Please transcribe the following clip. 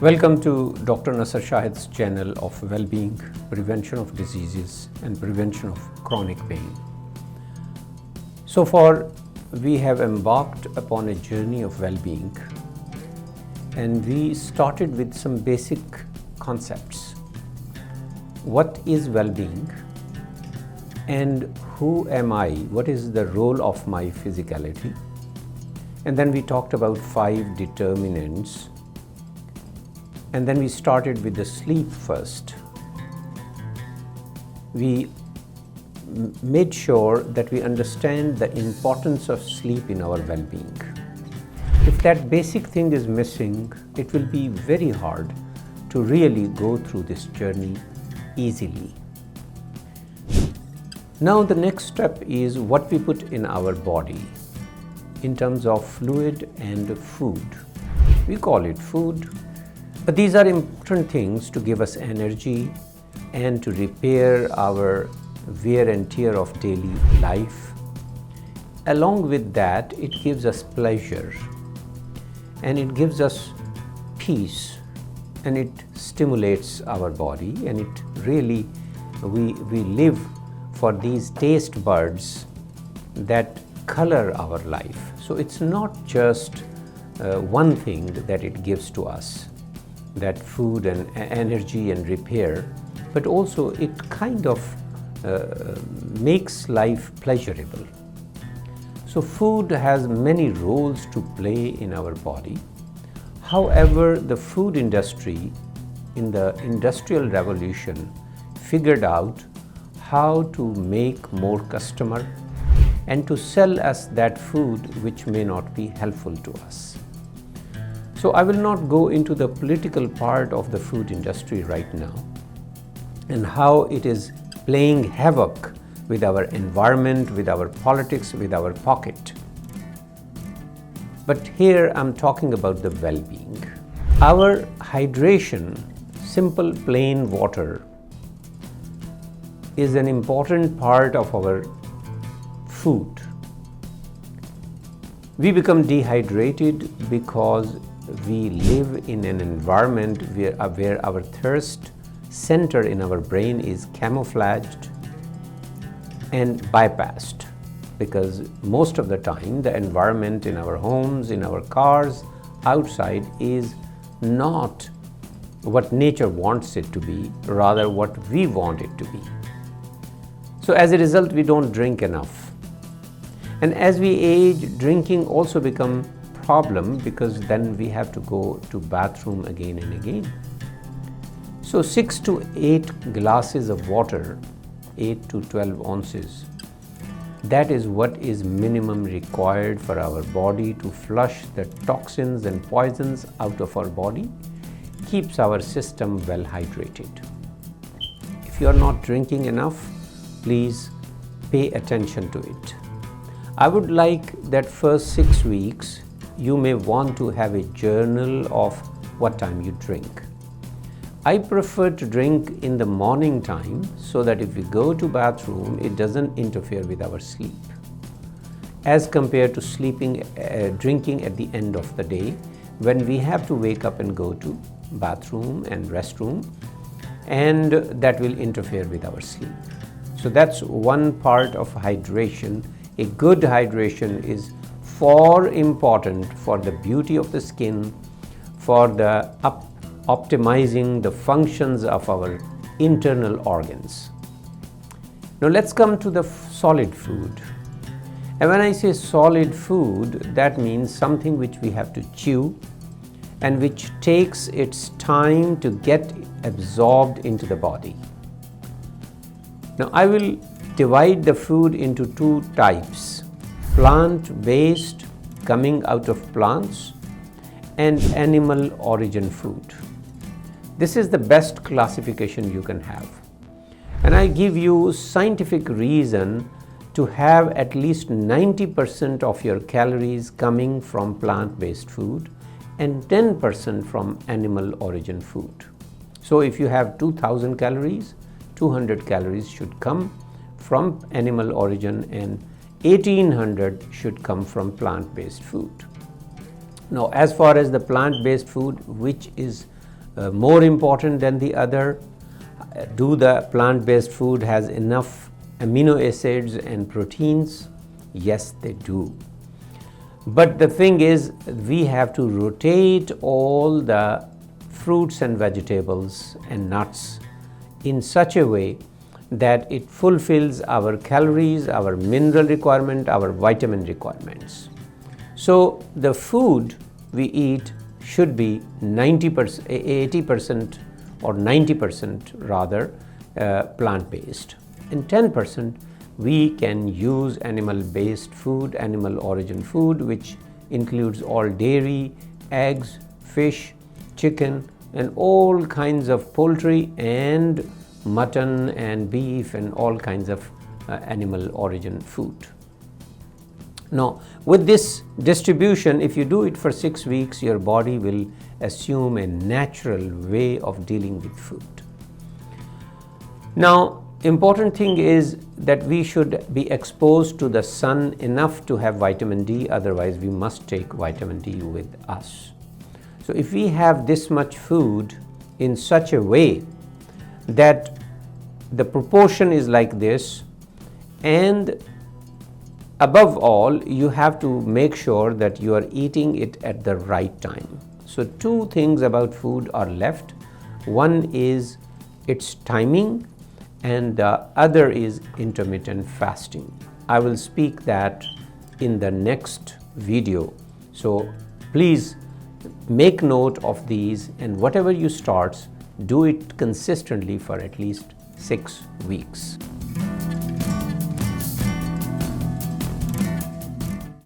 Welcome to Dr. Nasar Shahid's channel of well-being, prevention of diseases and prevention of chronic pain. So far, we have embarked upon a journey of well-being, and we started with some basic concepts. What is well-being and who am I? What is the role of my physicality? And then we talked about 5 determinants. And then we started with the sleep first. We made sure that we understand the importance of sleep in our well-being. If that basic thing is missing, it will be very hard to really go through this journey easily. Now the next step is what we put in our body in terms of fluid and food. We call it food. But these are important things to give us energy and to repair our wear and tear of daily life. Along with that, it gives us pleasure and it gives us peace and it stimulates our body, and it really, we live for these taste buds that color our life. So it's not just one thing that it gives to us, that food and energy and repair, but also it kind of makes life pleasurable. So food has many roles to play in our body. However, the food industry in the Industrial Revolution figured out how to make more customer and to sell us that food which may not be helpful to us. So I will not go into the political part of the food industry right now and how it is playing havoc with our environment, with our politics, with our pocket. But here I'm talking about the well-being. Our hydration, simple plain water, is an important part of our food. We become dehydrated because we live in an environment where our thirst center in our brain is camouflaged and bypassed, because most of the time the environment in our homes, in our cars, outside is not what nature wants it to be, rather what we want it to be. So as a result, we don't drink enough. And as we age, drinking also becomes problem, because then we have to go to bathroom again and again. So 6 to 8 glasses of water, 8 to 12 ounces, that is what is minimum required for our body to flush the toxins and poisons out of our body, keeps our system well hydrated. If you are not drinking enough, please pay attention to it. I would like that first 6 weeks you may want to have a journal of what time you drink. I prefer to drink in the morning time so that if we go to bathroom, it doesn't interfere with our sleep, as compared to drinking at the end of the day when we have to wake up and go to bathroom and restroom, and that will interfere with our sleep. So that's one part of hydration. A good hydration is far important for the beauty of the skin, for the optimizing the functions of our internal organs. Now let's come to the solid food. And when I say solid food, that means something which we have to chew and which takes its time to get absorbed into the body. Now I will divide the food into 2 types: plant-based, coming out of plants, and animal origin food. This is the best classification you can have. And I give you scientific reason to have at least 90% of your calories coming from plant-based food and 10% from animal origin food. So if you have 2000 calories, 200 calories should come from animal origin and 1800 should come from plant-based food. Now, as far as the plant-based food, which is more important than the other? Do the plant-based food has enough amino acids and proteins? Yes, they do. But the thing is, we have to rotate all the fruits and vegetables and nuts in such a way that it fulfills our calories, our mineral requirement, our vitamin requirements. So the food we eat should be 90%, 80% or 90% rather plant-based, and 10% we can use animal-based food, animal origin food, which includes all dairy, eggs, fish, chicken, and all kinds of poultry and mutton and beef and all kinds of animal origin food. Now, with this distribution, if you do it for 6 weeks, your body will assume a natural way of dealing with food. Now, important thing is that we should be exposed to the sun enough to have vitamin D, otherwise we must take vitamin D with us. So if we have this much food in such a way that the proportion is like this, and above all, you have to make sure that you are eating it at the right time. So two things about food are left. One is its timing, and the other is intermittent fasting. I will speak that in the next video. So please make note of these, and whatever you start, do it consistently for at least 6 weeks.